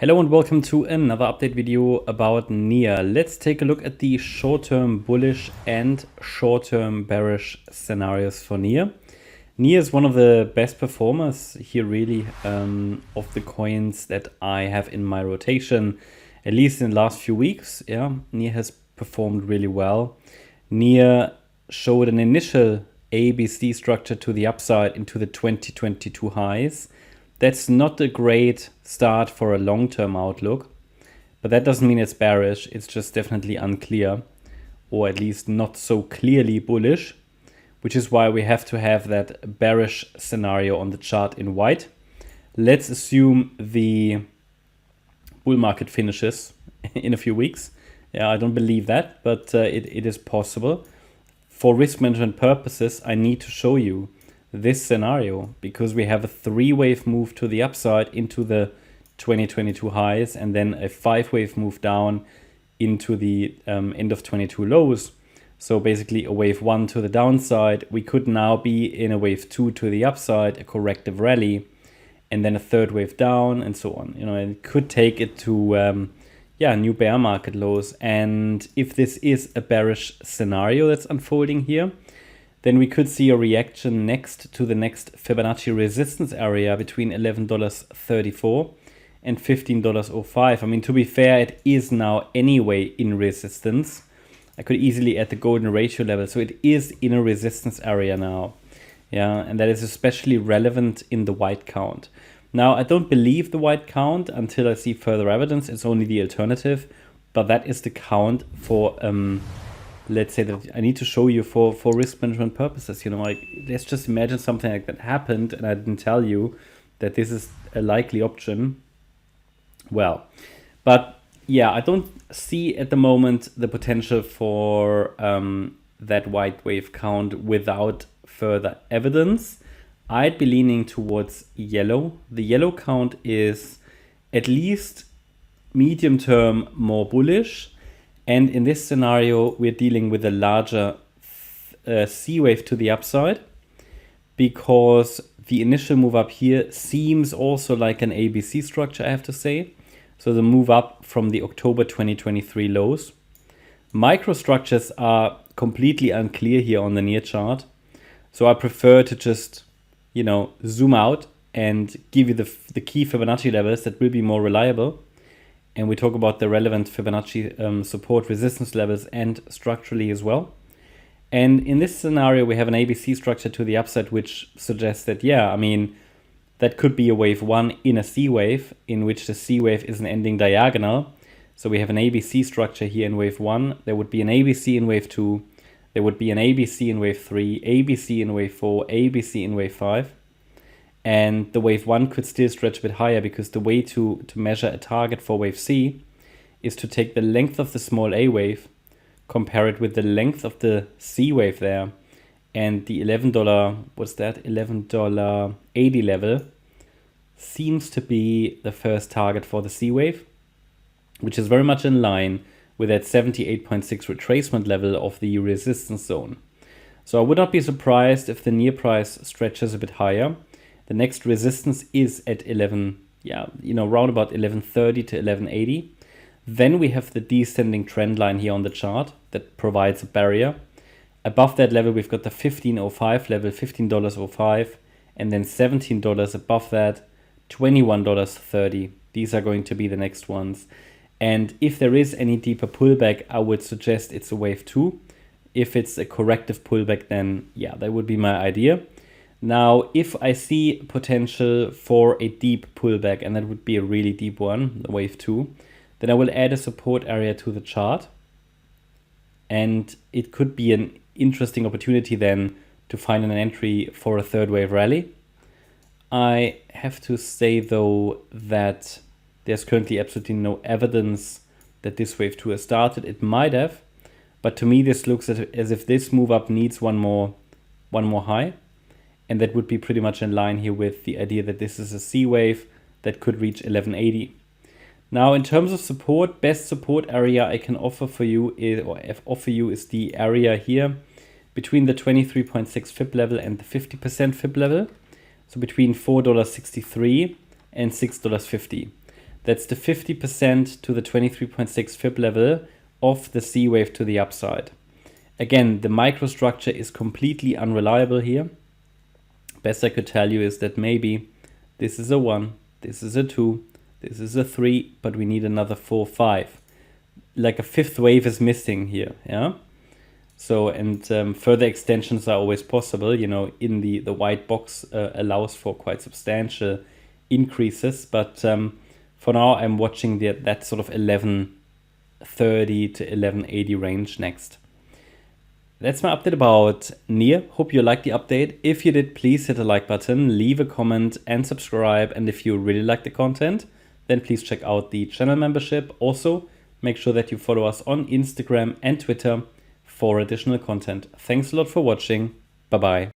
Hello and welcome to another update video about NIA. Let's take a look at the short-term bullish and short-term bearish scenarios for NIA. NIA is one of the best performers here really of the coins that I have in my rotation, at least in the last few weeks. Yeah, NIA has performed really well. NIA showed an initial ABC structure to the upside into the 2022 highs. That's not a great start for a long-term outlook, but that doesn't mean it's bearish. It's just definitely unclear, or at least not so clearly bullish, which is why we have to have that bearish scenario on the chart in white. Let's assume the bull market finishes in a few weeks. Yeah, I don't believe that, but it is possible. For risk management purposes, I need to show you this scenario because we have a three-wave move to the upside into the 2022 highs and then a five-wave move down into the end of 22 lows. So basically a wave one to the downside. We could now be in a wave two to the upside, a corrective rally, and then a third wave down and so on. You know, it could take it to new bear market lows. And if this is a bearish scenario that's unfolding here, then we could see a reaction next to the next Fibonacci resistance area between $11.34 and $15.05. I mean, to be fair, it is now anyway in resistance. I could easily add the golden ratio level. So it is in a resistance area now. Yeah, and that is especially relevant in the white count. Now, I don't believe the white count until I see further evidence. It's only the alternative, but that is the count for let's say that I need to show you for risk management purposes. You know, like let's just imagine something like that happened and I didn't tell you that this is a likely option. Well, but yeah, I don't see at the moment the potential for that white wave count without further evidence. I'd be leaning towards yellow. The yellow count is at least medium term more bullish. And in this scenario, we're dealing with a larger C wave to the upside because the initial move up here seems also like an ABC structure, I have to say. So the move up from the October 2023 lows. Microstructures are completely unclear here on the NIA chart. So I prefer to just, you know, zoom out and give you the key Fibonacci levels that will be more reliable. And we talk about the relevant Fibonacci support resistance levels and structurally as well. And in this scenario, we have an ABC structure to the upside, which suggests that, yeah, I mean, that could be a wave one in a C wave, in which the C wave is an ending diagonal. So we have an ABC structure here in wave one. There would be an ABC in wave two. There would be an ABC in wave three, ABC in wave four, ABC in wave five. And the wave one could still stretch a bit higher because the way to measure a target for wave C is to take the length of the small a wave, compare it with the length of the C wave there, and the $11, what's that, $11.80 level seems to be the first target for the C wave, which is very much in line with that 78.6 retracement level of the resistance zone. So I would not be surprised if the near price stretches a bit higher. The next resistance is at around about 1130 to 1180. Then we have the descending trend line here on the chart that provides a barrier. Above that level, we've got the 1505 level, $15.05, and then $17 above that, $21.30. These are going to be the next ones. And if there is any deeper pullback, I would suggest it's a wave two. If it's a corrective pullback, then yeah, that would be my idea. Now, if I see potential for a deep pullback, and that would be a really deep one, the wave two, then I will add a support area to the chart. And it could be an interesting opportunity then to find an entry for a third wave rally. I have to say though that there's currently absolutely no evidence that this wave two has started. It might have, but to me this looks as if this move up needs one more high. And that would be pretty much in line here with the idea that this is a C wave that could reach 1180. Now, in terms of support, best support area I can offer for you is the area here between the 23.6 fib level and the 50% fib level. So between $4.63 and $6.50. That's the 50% to the 23.6 Fib level of the C wave to the upside. Again, the microstructure is completely unreliable here. Best I could tell you is that maybe this is a 1, this is a 2, this is a 3, but we need another 4, 5. Like a fifth wave is missing here, yeah? So, and further extensions are always possible, you know, in the white box allows for quite substantial increases, but for now I'm watching that sort of 1130 to 1180 range next. That's my update about NEAR. Hope you liked the update. If you did, please hit the like button, leave a comment and subscribe. And if you really like the content, then please check out the channel membership. Also, make sure that you follow us on Instagram and Twitter for additional content. Thanks a lot for watching. Bye-bye.